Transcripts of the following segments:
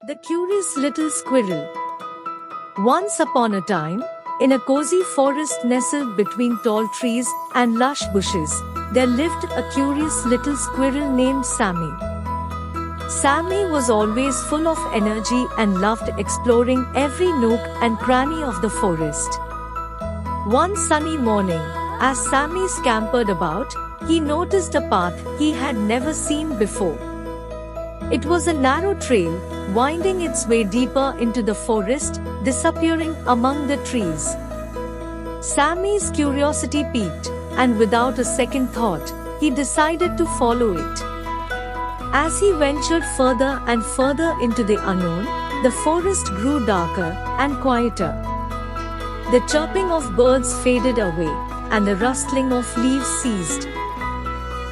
The Curious Little Squirrel. Once upon a time, in a cozy forest nestled between tall trees and lush bushes, there lived a curious little squirrel named Sammy. Sammy was always full of energy and loved exploring every nook and cranny of the forest. One sunny morning, as Sammy scampered about, he noticed a path he had never seen before. It was a narrow trail, winding its way deeper into the forest, disappearing among the trees. Sammy's curiosity piqued, and without a second thought, he decided to follow it. As he ventured further and further into the unknown, the forest grew darker and quieter. The chirping of birds faded away, and the rustling of leaves ceased.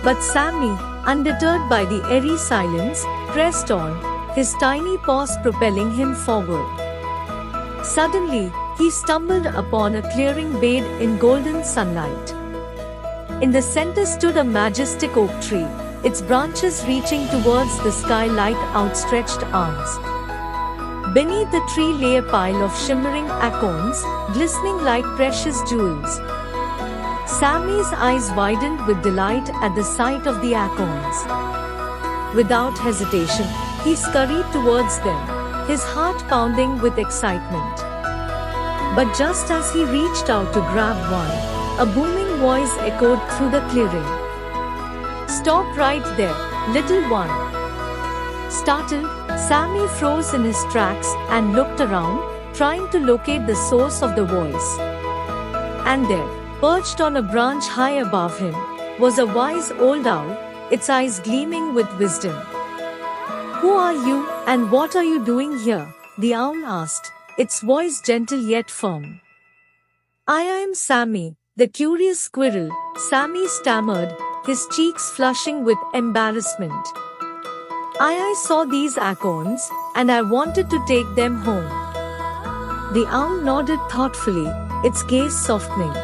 But Sammy, undeterred by the eerie silence, pressed on, his tiny paws propelling him forward. Suddenly, he stumbled upon a clearing bathed in golden sunlight. In the center stood a majestic oak tree, its branches reaching towards the sky like outstretched arms. Beneath the tree lay a pile of shimmering acorns, glistening like precious jewels. Sammy's eyes widened with delight at the sight of the acorns. Without hesitation, he scurried towards them, his heart pounding with excitement. But just as he reached out to grab one, a booming voice echoed through the clearing. "Stop right there, little one." Startled, Sammy froze in his tracks and looked around, trying to locate the source of the voice. And there, perched on a branch high above him, was a wise old owl, its eyes gleaming with wisdom. "Who are you, and what are you doing here?" the owl asked, its voice gentle yet firm. "I am Sammy, the curious squirrel," Sammy stammered, his cheeks flushing with embarrassment. I saw these acorns, and I wanted to take them home." The owl nodded thoughtfully, its gaze softening.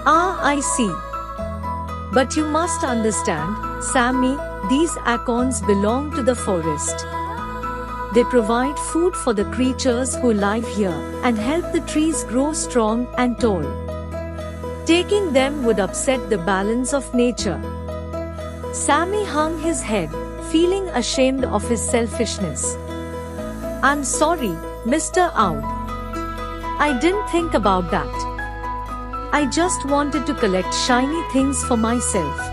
"Ah, I see. But you must understand, Sammy, these acorns belong to the forest. They provide food for the creatures who live here and help the trees grow strong and tall. Taking them would upset the balance of nature." Sammy hung his head, feeling ashamed of his selfishness. "I'm sorry, Mr. Owl. I didn't think about that. I just wanted to collect shiny things for myself."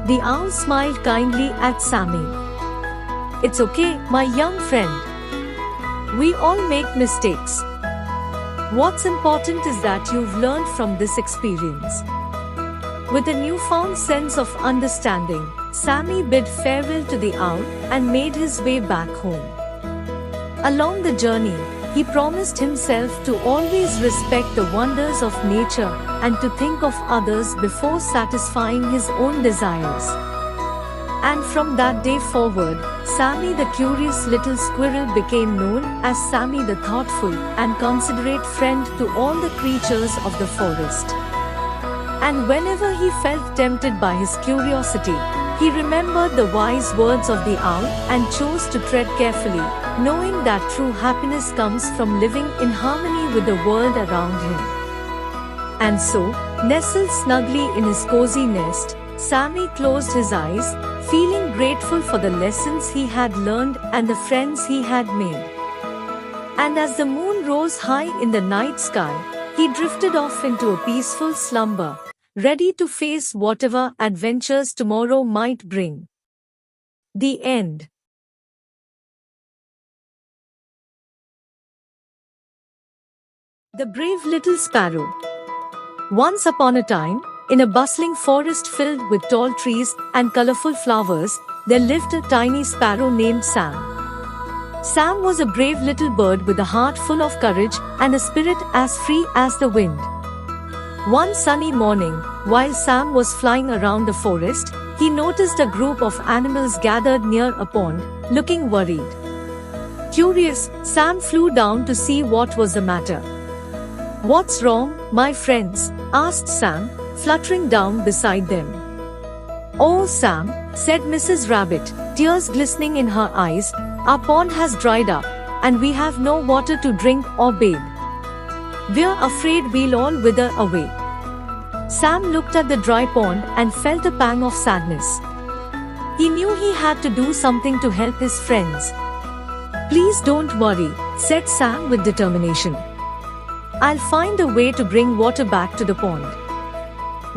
The owl smiled kindly at Sammy. "It's okay, my young friend. We all make mistakes. What's important is that you've learned from this experience." With a newfound sense of understanding, Sammy bid farewell to the owl and made his way back home. Along the journey, he promised himself to always respect the wonders of nature and to think of others before satisfying his own desires. And from that day forward, Sammy the curious little squirrel became known as Sammy the thoughtful and considerate friend to all the creatures of the forest. And whenever he felt tempted by his curiosity, he remembered the wise words of the owl and chose to tread carefully, knowing that true happiness comes from living in harmony with the world around him. And so, nestled snugly in his cozy nest, Sammy closed his eyes, feeling grateful for the lessons he had learned and the friends he had made. And as the moon rose high in the night sky, he drifted off into a peaceful slumber, ready to face whatever adventures tomorrow might bring. The end. The Brave Little Sparrow. Once upon a time, in a bustling forest filled with tall trees and colorful flowers, there lived a tiny sparrow named Sam. Sam was a brave little bird with a heart full of courage and a spirit as free as the wind. One sunny morning, while Sam was flying around the forest, he noticed a group of animals gathered near a pond, looking worried. Curious, Sam flew down to see what was the matter. "What's wrong, my friends?" asked Sam, fluttering down beside them. "Oh, Sam," said Mrs. Rabbit, tears glistening in her eyes, Our pond has dried up, and we have no water to drink or bathe. We're afraid we'll all wither away." Sam looked at the dry pond and felt a pang of sadness. He knew he had to do something to help his friends. "Please don't worry," said Sam with determination. "I'll find a way to bring water back to the pond."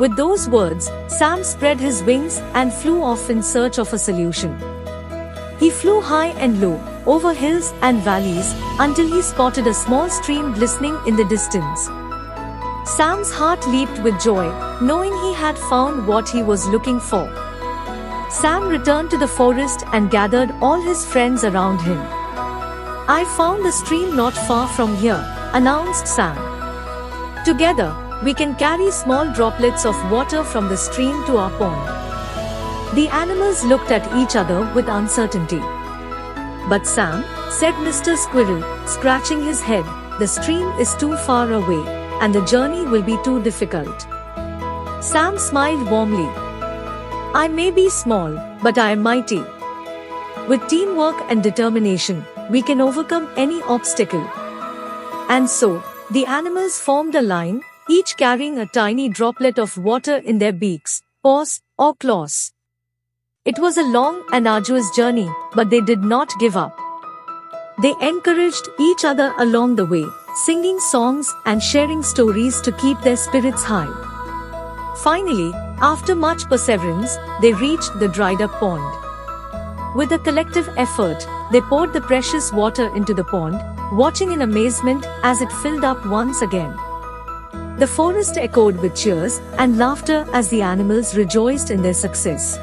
With those words, Sam spread his wings and flew off in search of a solution. He flew high and low, over hills and valleys, until he spotted a small stream glistening in the distance. Sam's heart leaped with joy, knowing he had found what he was looking for. Sam returned to the forest and gathered all his friends around him. "I found a stream not far from here," announced Sam. "Together, we can carry small droplets of water from the stream to our pond." The animals looked at each other with uncertainty. "But Sam," said Mr. Squirrel, scratching his head, "the stream is too far away, and the journey will be too difficult." Sam smiled warmly. "I may be small, but I am mighty. With teamwork and determination, we can overcome any obstacle." And so, the animals formed a line, each carrying a tiny droplet of water in their beaks, paws, or claws. It was a long and arduous journey, but they did not give up. They encouraged each other along the way, singing songs and sharing stories to keep their spirits high. Finally, after much perseverance, they reached the dried-up pond. With a collective effort, they poured the precious water into the pond, watching in amazement as it filled up once again. The forest echoed with cheers and laughter as the animals rejoiced in their success.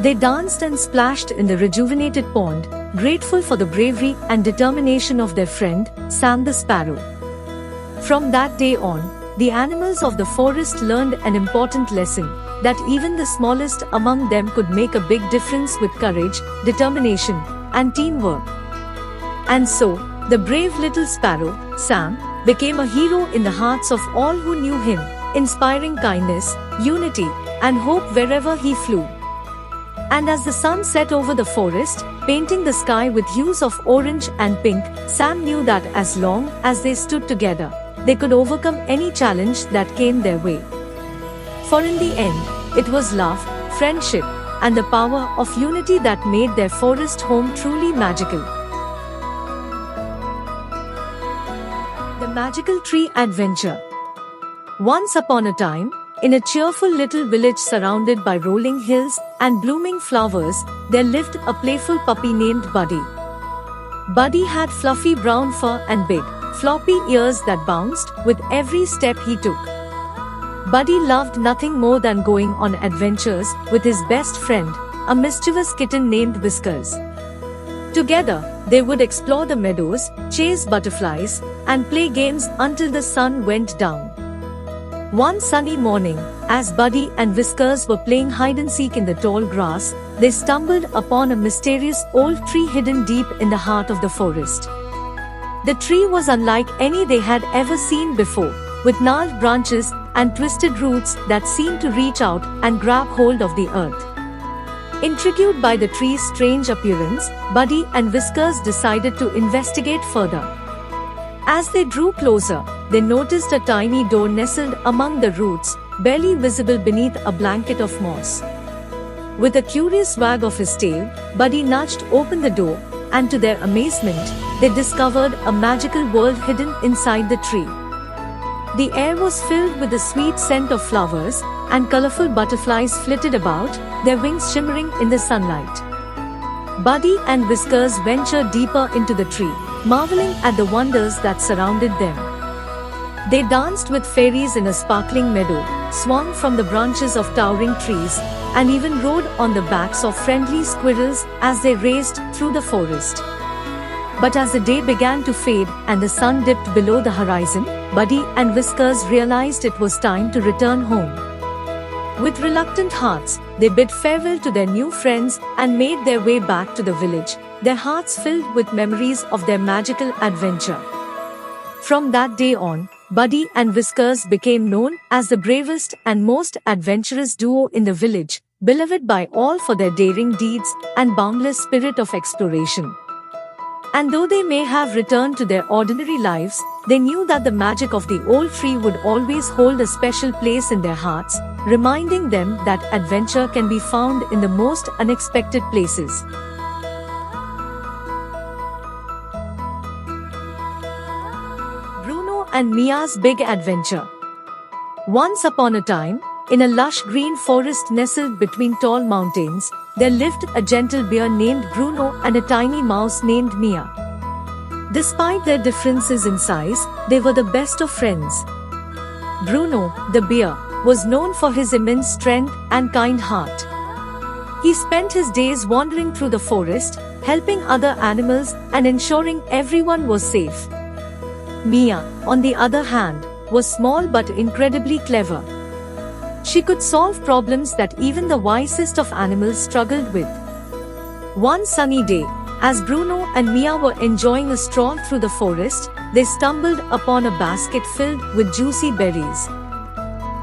They danced and splashed in the rejuvenated pond, grateful for the bravery and determination of their friend, Sam the Sparrow. From that day on, the animals of the forest learned an important lesson, that even the smallest among them could make a big difference with courage, determination, and teamwork. And so, the brave little sparrow, Sam, became a hero in the hearts of all who knew him, inspiring kindness, unity, and hope wherever he flew. And as the sun set over the forest, painting the sky with hues of orange and pink, Sam knew that as long as they stood together, they could overcome any challenge that came their way. For in the end, it was love, friendship, and the power of unity that made their forest home truly magical. The Magical Tree Adventure. Once upon a time, in a cheerful little village surrounded by rolling hills and blooming flowers, there lived a playful puppy named Buddy. Buddy had fluffy brown fur and big, floppy ears that bounced with every step he took. Buddy loved nothing more than going on adventures with his best friend, a mischievous kitten named Whiskers. Together, they would explore the meadows, chase butterflies, and play games until the sun went down. One sunny morning, as Buddy and Whiskers were playing hide-and-seek in the tall grass, they stumbled upon a mysterious old tree hidden deep in the heart of the forest. The tree was unlike any they had ever seen before, with gnarled branches and twisted roots that seemed to reach out and grab hold of the earth. Intrigued by the tree's strange appearance, Buddy and Whiskers decided to investigate further. As they drew closer, they noticed a tiny door nestled among the roots, barely visible beneath a blanket of moss. With a curious wag of his tail, Buddy nudged open the door, and to their amazement, they discovered a magical world hidden inside the tree. The air was filled with the sweet scent of flowers, and colorful butterflies flitted about, their wings shimmering in the sunlight. Buddy and Whiskers ventured deeper into the tree, marveling at the wonders that surrounded them. They danced with fairies in a sparkling meadow, swung from the branches of towering trees, and even rode on the backs of friendly squirrels as they raced through the forest. But as the day began to fade and the sun dipped below the horizon, Buddy and Whiskers realized it was time to return home. With reluctant hearts, they bid farewell to their new friends and made their way back to the village, their hearts filled with memories of their magical adventure. From that day on, Buddy and Whiskers became known as the bravest and most adventurous duo in the village, beloved by all for their daring deeds and boundless spirit of exploration. And though they may have returned to their ordinary lives, they knew that the magic of the old tree would always hold a special place in their hearts, reminding them that adventure can be found in the most unexpected places. Bruno and Mia's Big Adventure. Once upon a time, in a lush green forest nestled between tall mountains, there lived a gentle bear named Bruno and a tiny mouse named Mia. Despite their differences in size, they were the best of friends. Bruno, the bear, was known for his immense strength and kind heart. He spent his days wandering through the forest, helping other animals and ensuring everyone was safe. Mia, on the other hand, was small but incredibly clever. She could solve problems that even the wisest of animals struggled with. One sunny day, as Bruno and Mia were enjoying a stroll through the forest, they stumbled upon a basket filled with juicy berries.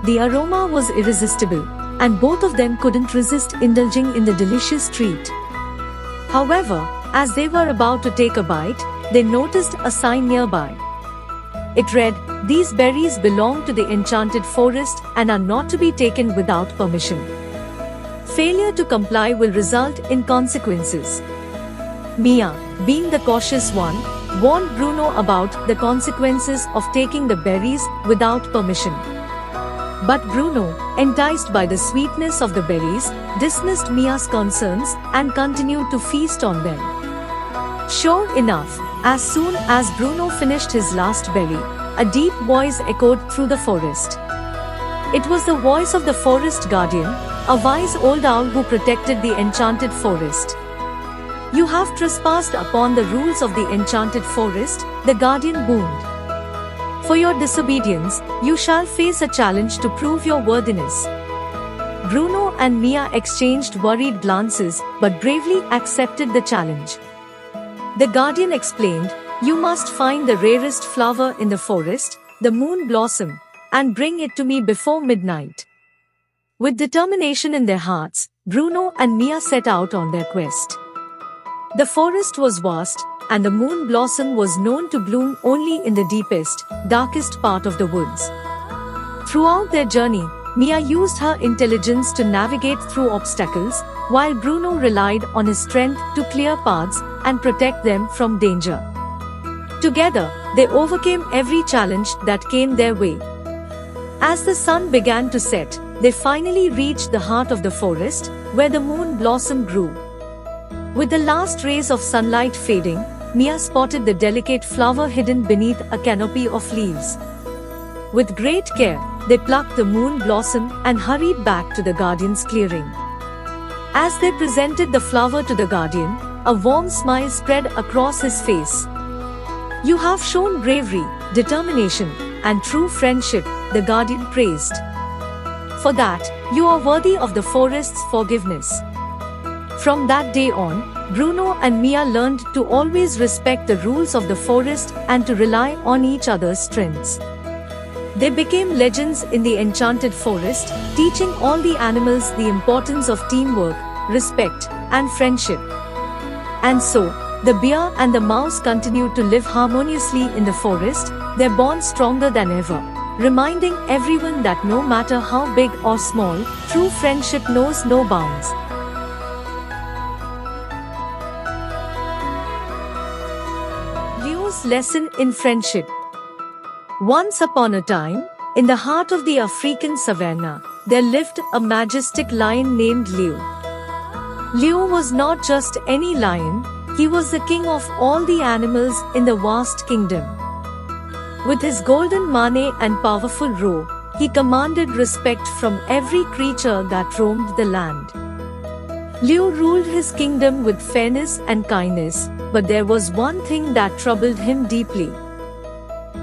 The aroma was irresistible, and both of them couldn't resist indulging in the delicious treat. However, as they were about to take a bite, they noticed a sign nearby. It read, "These berries belong to the enchanted forest and are not to be taken without permission. Failure to comply will result in consequences." Mia, being the cautious one, warned Bruno about the consequences of taking the berries without permission. But Bruno, enticed by the sweetness of the berries, dismissed Mia's concerns and continued to feast on them. Sure enough, as soon as Bruno finished his last berry, a deep voice echoed through the forest. It was the voice of the forest guardian, a wise old owl who protected the enchanted forest. "You have trespassed upon the rules of the enchanted forest," the guardian boomed. "For your disobedience, you shall face a challenge to prove your worthiness." Bruno and Mia exchanged worried glances but bravely accepted the challenge. The guardian explained, "You must find the rarest flower in the forest, the moon blossom, and bring it to me before midnight." With determination in their hearts, Bruno and Mia set out on their quest. The forest was vast, and the moon blossom was known to bloom only in the deepest, darkest part of the woods. Throughout their journey, Mia used her intelligence to navigate through obstacles, while Bruno relied on his strength to clear paths and protect them from danger. Together, they overcame every challenge that came their way. As the sun began to set, they finally reached the heart of the forest, where the moon blossom grew. With the last rays of sunlight fading, Mia spotted the delicate flower hidden beneath a canopy of leaves. With great care, they plucked the moon blossom and hurried back to the guardian's clearing. As they presented the flower to the guardian, a warm smile spread across his face. "You have shown bravery, determination, and true friendship," the guardian praised. "For that, you are worthy of the forest's forgiveness." From that day on, Bruno and Mia learned to always respect the rules of the forest and to rely on each other's strengths. They became legends in the enchanted forest, teaching all the animals the importance of teamwork, respect, and friendship. And so, the bear and the mouse continued to live harmoniously in the forest, their bond stronger than ever, reminding everyone that no matter how big or small, true friendship knows no bounds. Leo's lesson in friendship. Once upon a time, in the heart of the African savannah, there lived a majestic lion named Leo. Leo was not just any lion, he was the king of all the animals in the vast kingdom. With his golden mane and powerful roar, he commanded respect from every creature that roamed the land. Leo ruled his kingdom with fairness and kindness, but there was one thing that troubled him deeply.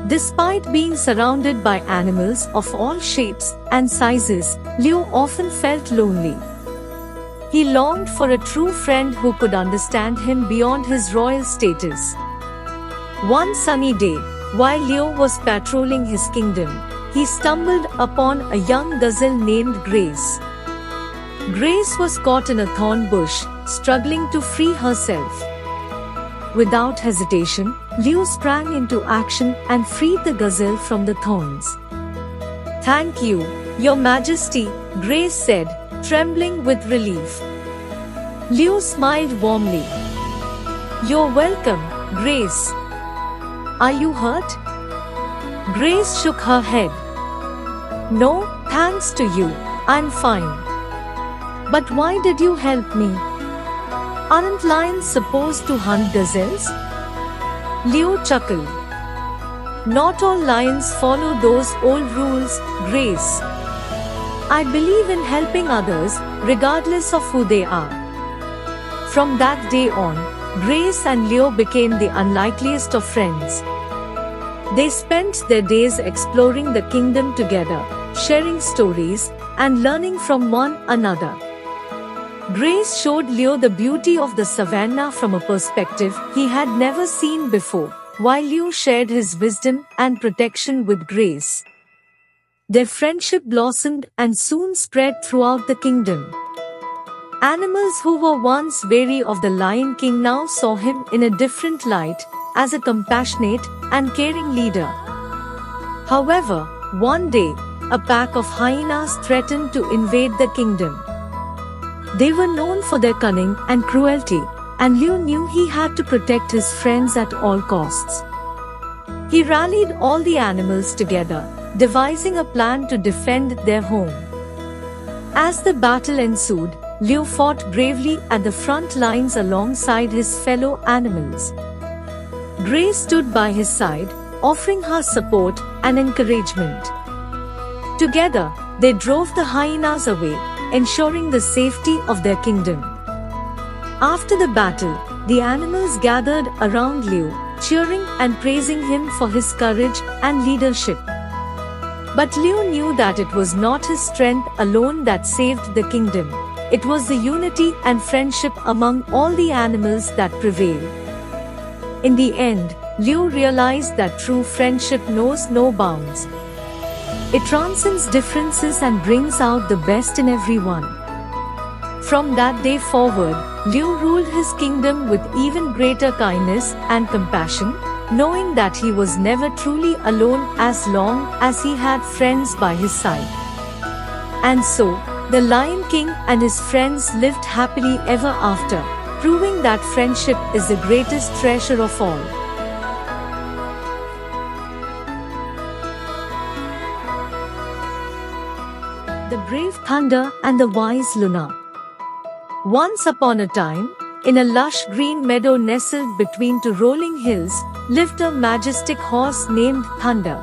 Despite being surrounded by animals of all shapes and sizes, Leo often felt lonely. He longed for a true friend who could understand him beyond his royal status. One sunny day, while Leo was patrolling his kingdom, he stumbled upon a young gazelle named Grace. Grace was caught in a thorn bush, struggling to free herself. Without hesitation, Leo sprang into action and freed the gazelle from the thorns. "Thank you, Your Majesty," Grace said, trembling with relief. Leo smiled warmly. "You're welcome, Grace. Are you hurt?" Grace shook her head. "No, thanks to you, I'm fine. But why did you help me? Aren't lions supposed to hunt gazelles?" Leo chuckled. "Not all lions follow those old rules, Grace. I believe in helping others, regardless of who they are." From that day on, Grace and Leo became the unlikeliest of friends. They spent their days exploring the kingdom together, sharing stories, and learning from one another. Grace showed Leo the beauty of the savannah from a perspective he had never seen before, while Leo shared his wisdom and protection with Grace. Their friendship blossomed and soon spread throughout the kingdom. Animals who were once wary of the Lion King now saw him in a different light, as a compassionate and caring leader. However, one day, a pack of hyenas threatened to invade the kingdom. They were known for their cunning and cruelty, and Leo knew he had to protect his friends at all costs. He rallied all the animals together, devising a plan to defend their home. As the battle ensued, Leo fought bravely at the front lines alongside his fellow animals. Grace stood by his side, offering her support and encouragement. Together, they drove the hyenas away, ensuring the safety of their kingdom. After the battle, the animals gathered around Leo, cheering and praising him for his courage and leadership. But Leo knew that it was not his strength alone that saved the kingdom. It was the unity and friendship among all the animals that prevailed. In the end, Leo realized that true friendship knows no bounds. It transcends differences and brings out the best in everyone. From that day forward, Leo ruled his kingdom with even greater kindness and compassion, knowing that he was never truly alone as long as he had friends by his side. And so, the Lion King and his friends lived happily ever after, proving that friendship is the greatest treasure of all. The brave thunder and the wise Luna. Once upon a time, in a lush green meadow nestled between two rolling hills, lived a majestic horse named Thunder.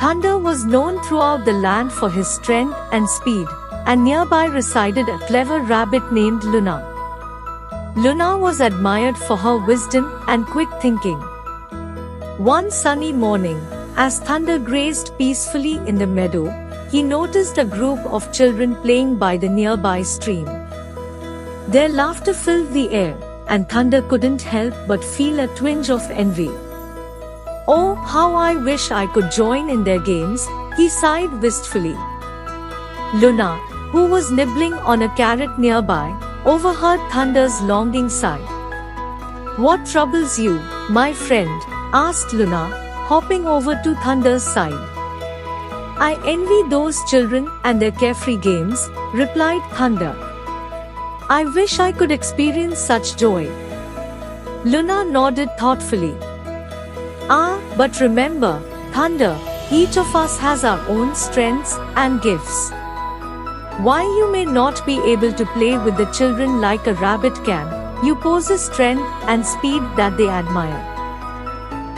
Thunder was known throughout the land for his strength and speed, and nearby resided a clever rabbit named Luna. Luna was admired for her wisdom and quick thinking. One sunny morning, as Thunder grazed peacefully in the meadow, he noticed a group of children playing by the nearby stream. Their laughter filled the air, and Thunder couldn't help but feel a twinge of envy. "Oh, how I wish I could join in their games," he sighed wistfully. Luna, who was nibbling on a carrot nearby, overheard Thunder's longing sigh. "What troubles you, my friend?" asked Luna, hopping over to Thunder's side. "I envy those children and their carefree games," replied Thunder. "I wish I could experience such joy." Luna nodded thoughtfully. "Ah, but remember, Thunder, each of us has our own strengths and gifts. While you may not be able to play with the children like a rabbit can, you possess strength and speed that they admire."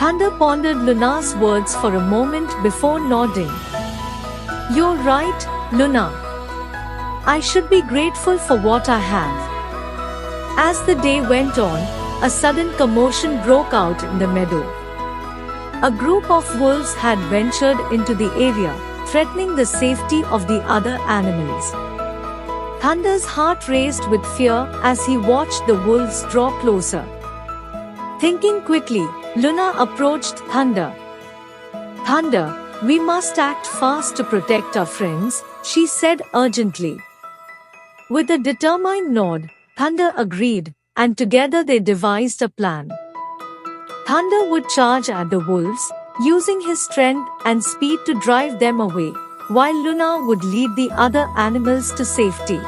Thunder pondered Luna's words for a moment before nodding. "You're right, Luna. I should be grateful for what I have." As the day went on, a sudden commotion broke out in the meadow. A group of wolves had ventured into the area, threatening the safety of the other animals. Thunder's heart raced with fear as he watched the wolves draw closer. Thinking quickly, Luna approached Thunder. "Thunder, we must act fast to protect our friends," she said urgently. With a determined nod, Thunder agreed, and together they devised a plan. Thunder would charge at the wolves, using his strength and speed to drive them away, while Luna would lead the other animals to safety.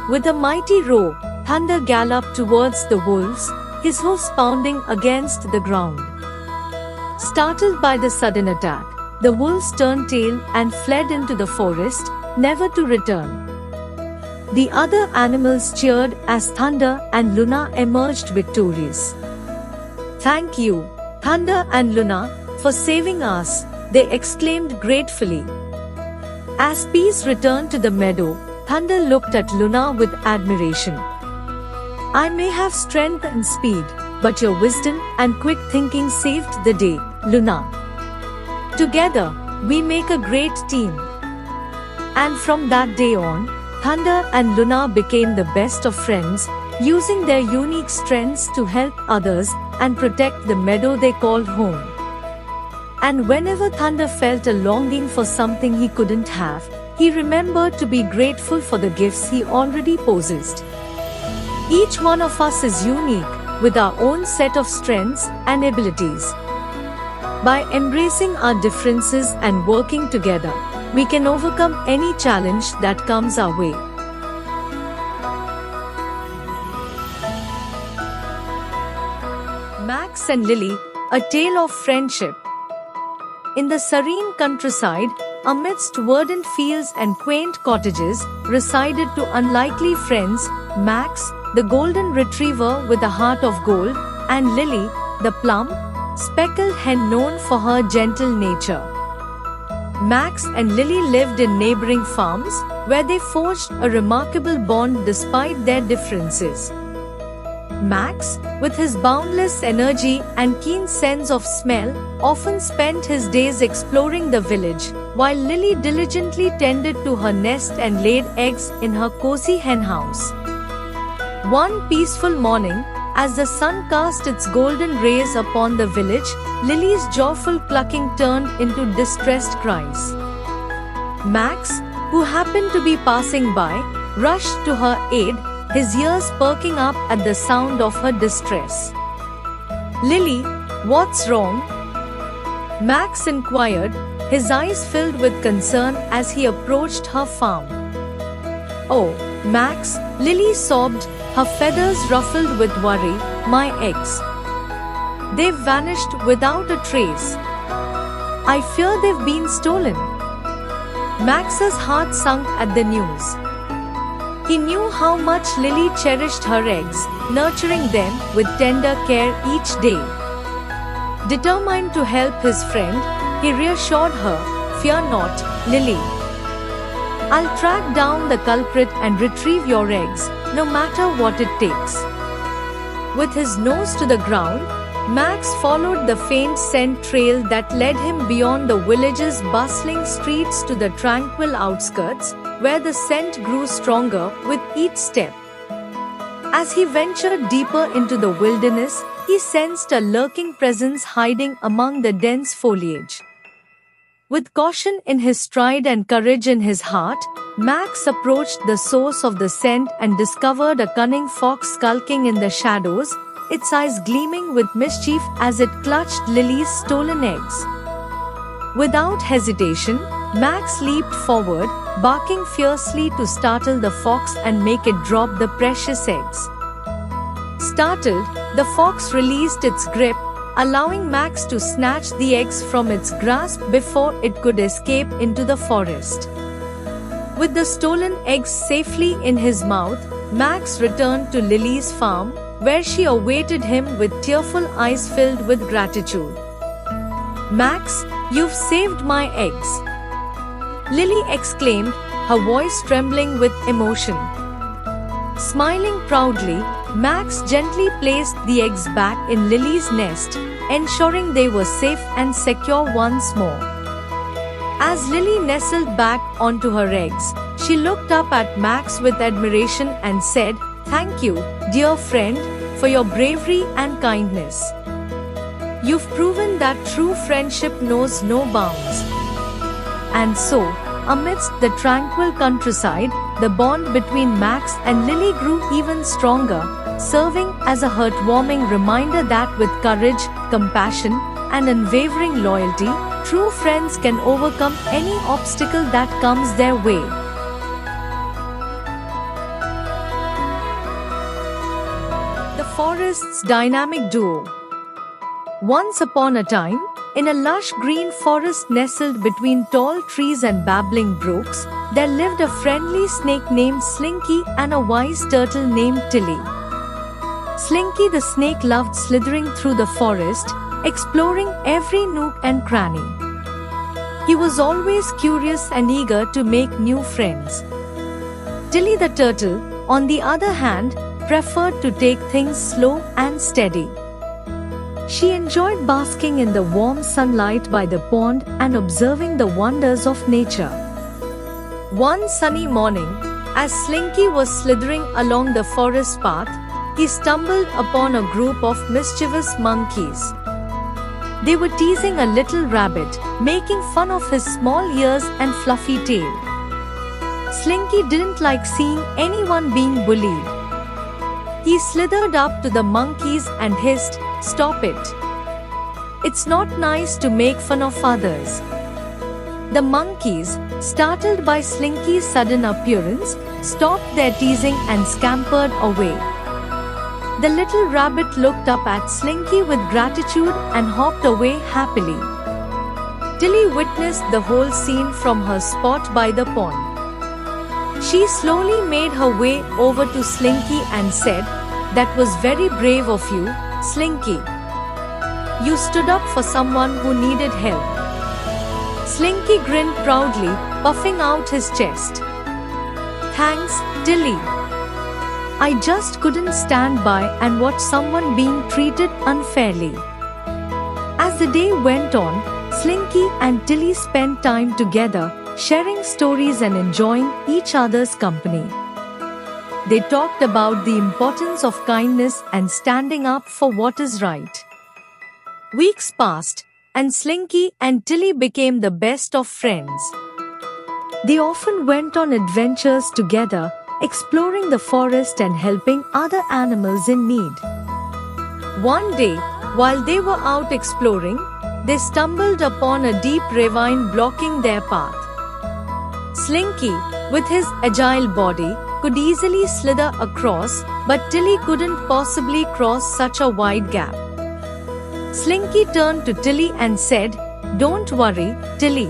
With a mighty roar, Thunder galloped towards the wolves, his hoofs pounding against the ground. Startled by the sudden attack, the wolves turned tail and fled into the forest, never to return. The other animals cheered as Thunder and Luna emerged victorious. "Thank you, Thunder and Luna, for saving us," they exclaimed gratefully. As peace returned to the meadow, Thunder looked at Luna with admiration. "I may have strength and speed, but your wisdom and quick thinking saved the day, Luna. Together, we make a great team." And from that day on, Thunder and Luna became the best of friends, using their unique strengths to help others and protect the meadow they called home. And whenever Thunder felt a longing for something he couldn't have, he remembered to be grateful for the gifts he already possessed. Each one of us is unique, with our own set of strengths and abilities. By embracing our differences and working together, we can overcome any challenge that comes our way. Max and Lily, a tale of friendship. In the serene countryside, amidst verdant fields and quaint cottages, resided two unlikely friends, Max, the golden retriever with a heart of gold, and Lily, the plump, speckled hen known for her gentle nature. Max and Lily lived in neighboring farms, where they forged a remarkable bond despite their differences. Max, with his boundless energy and keen sense of smell, often spent his days exploring the village, while Lily diligently tended to her nest and laid eggs in her cozy henhouse. One peaceful morning, as the sun cast its golden rays upon the village, Lily's joyful clucking turned into distressed cries. Max, who happened to be passing by, rushed to her aid, his ears perking up at the sound of her distress. "Lily, what's wrong?" Max inquired, his eyes filled with concern as he approached her farm. "Oh, Max," Lily sobbed, her feathers ruffled with worry, "my eggs. They've vanished without a trace. I fear they've been stolen." Max's heart sunk at the news. He knew how much Lily cherished her eggs, nurturing them with tender care each day. Determined to help his friend, he reassured her, "Fear not, Lily. I'll track down the culprit and retrieve your eggs, no matter what it takes." With his nose to the ground, Max followed the faint scent trail that led him beyond the village's bustling streets to the tranquil outskirts, where the scent grew stronger with each step. As he ventured deeper into the wilderness, he sensed a lurking presence hiding among the dense foliage. With caution in his stride and courage in his heart, Max approached the source of the scent and discovered a cunning fox skulking in the shadows, its eyes gleaming with mischief as it clutched Lily's stolen eggs. Without hesitation, Max leaped forward, barking fiercely to startle the fox and make it drop the precious eggs. Startled, the fox released its grip, allowing Max to snatch the eggs from its grasp before it could escape into the forest. With the stolen eggs safely in his mouth, Max returned to Lily's farm, where she awaited him with tearful eyes filled with gratitude. "Max, you've saved my eggs," Lily exclaimed, her voice trembling with emotion. Smiling proudly, Max gently placed the eggs back in Lily's nest, ensuring they were safe and secure once more. As Lily nestled back onto her eggs, she looked up at Max with admiration and said, "Thank you, dear friend, for your bravery and kindness. You've proven that true friendship knows no bounds." And so, amidst the tranquil countryside, the bond between Max and Lily grew even stronger, serving as a heartwarming reminder that with courage, compassion, and unwavering loyalty, true friends can overcome any obstacle that comes their way. The forest's dynamic duo. Once upon a time, in a lush green forest nestled between tall trees and babbling brooks, there lived a friendly snake named Slinky and a wise turtle named Tilly. Slinky the snake loved slithering through the forest, exploring every nook and cranny. He was always curious and eager to make new friends. Tilly the turtle, on the other hand, preferred to take things slow and steady. She enjoyed basking in the warm sunlight by the pond and observing the wonders of nature. One sunny morning, as Slinky was slithering along the forest path, he stumbled upon a group of mischievous monkeys. They were teasing a little rabbit, making fun of his small ears and fluffy tail. Slinky didn't like seeing anyone being bullied. He slithered up to the monkeys and hissed, "Stop it. It's not nice to make fun of others." The monkeys, startled by Slinky's sudden appearance, stopped their teasing and scampered away. The little rabbit looked up at Slinky with gratitude and hopped away happily. Tilly witnessed the whole scene from her spot by the pond. She slowly made her way over to Slinky and said, "That was very brave of you, Slinky. You stood up for someone who needed help." Slinky grinned proudly, puffing out his chest. "Thanks, Tilly. I just couldn't stand by and watch someone being treated unfairly." As the day went on, Slinky and Tilly spent time together, sharing stories and enjoying each other's company. They talked about the importance of kindness and standing up for what is right. Weeks passed, and Slinky and Tilly became the best of friends. They often went on adventures together, exploring the forest and helping other animals in need. One day, while they were out exploring, they stumbled upon a deep ravine blocking their path. Slinky, with his agile body, could easily slither across, but Tilly couldn't possibly cross such a wide gap. Slinky turned to Tilly and said, "Don't worry, Tilly.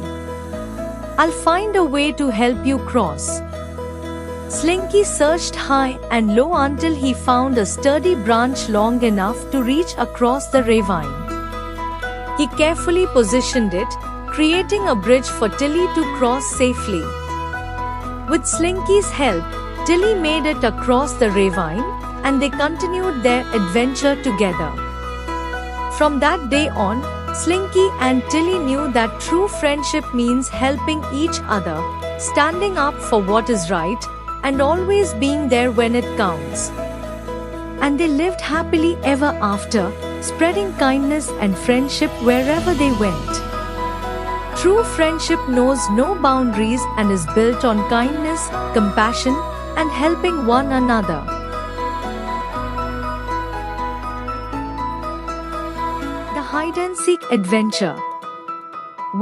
I'll find a way to help you cross." Slinky searched high and low until he found a sturdy branch long enough to reach across the ravine. He carefully positioned it, creating a bridge for Tilly to cross safely. With Slinky's help, Tilly made it across the ravine, and they continued their adventure together. From that day on, Slinky and Tilly knew that true friendship means helping each other, standing up for what is right, and always being there when it counts. And they lived happily ever after, spreading kindness and friendship wherever they went. True friendship knows no boundaries and is built on kindness, compassion, and helping one another. The hide-and-seek adventure.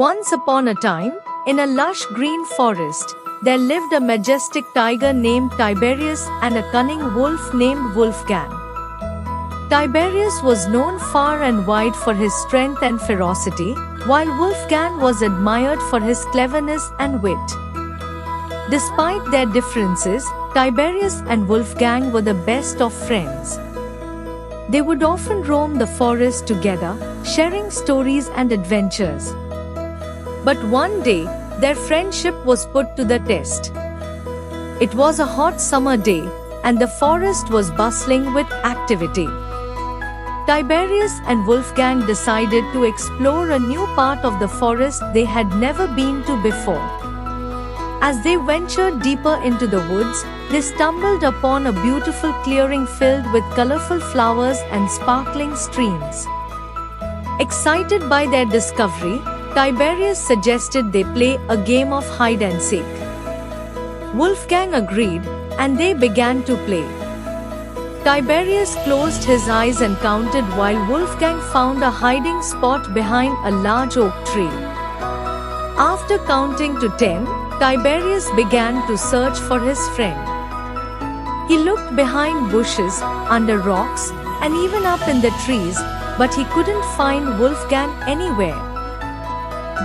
Once upon a time, in a lush green forest, there lived a majestic tiger named Tiberius and a cunning wolf named Wolfgang. Tiberius was known far and wide for his strength and ferocity, while Wolfgang was admired for his cleverness and wit. Despite their differences, Tiberius and Wolfgang were the best of friends. They would often roam the forest together, sharing stories and adventures. But one day, their friendship was put to the test. It was a hot summer day, and the forest was bustling with activity. Tiberius and Wolfgang decided to explore a new part of the forest they had never been to before. As they ventured deeper into the woods, they stumbled upon a beautiful clearing filled with colorful flowers and sparkling streams. Excited by their discovery, Tiberius suggested they play a game of hide and seek. Wolfgang agreed, and they began to play. Tiberius closed his eyes and counted while Wolfgang found a hiding spot behind a large oak tree. After counting to 10, Tiberius began to search for his friend. He looked behind bushes, under rocks, and even up in the trees, but he couldn't find Wolfgang anywhere.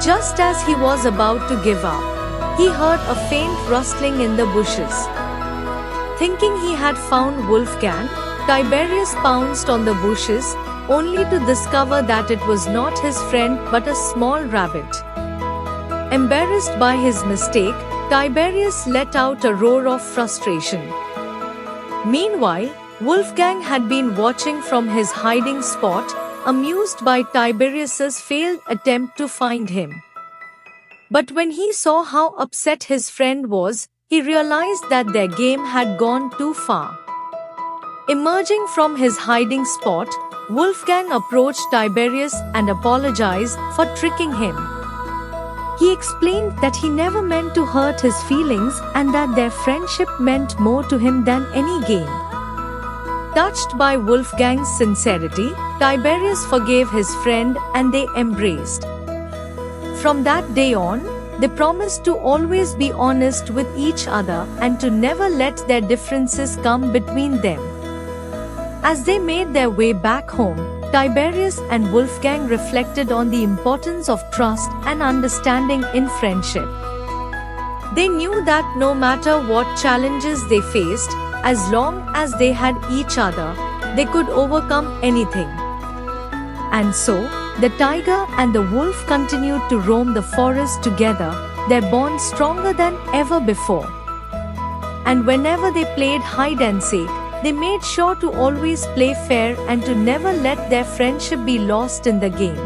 Just as he was about to give up, he heard a faint rustling in the bushes. Thinking he had found Wolfgang, Tiberius pounced on the bushes, only to discover that it was not his friend but a small rabbit. Embarrassed by his mistake, Tiberius let out a roar of frustration. Meanwhile, Wolfgang had been watching from his hiding spot, amused by Tiberius's failed attempt to find him. But when he saw how upset his friend was, he realized that their game had gone too far. Emerging from his hiding spot, Wolfgang approached Tiberius and apologized for tricking him. He explained that he never meant to hurt his feelings and that their friendship meant more to him than any game. Touched by Wolfgang's sincerity, Tiberius forgave his friend and they embraced. From that day on, they promised to always be honest with each other and to never let their differences come between them. As they made their way back home, Tiberius and Wolfgang reflected on the importance of trust and understanding in friendship. They knew that no matter what challenges they faced, as long as they had each other, they could overcome anything. And so, the tiger and the wolf continued to roam the forest together, their bond stronger than ever before. And whenever they played hide and seek, they made sure to always play fair and to never let their friendship be lost in the game.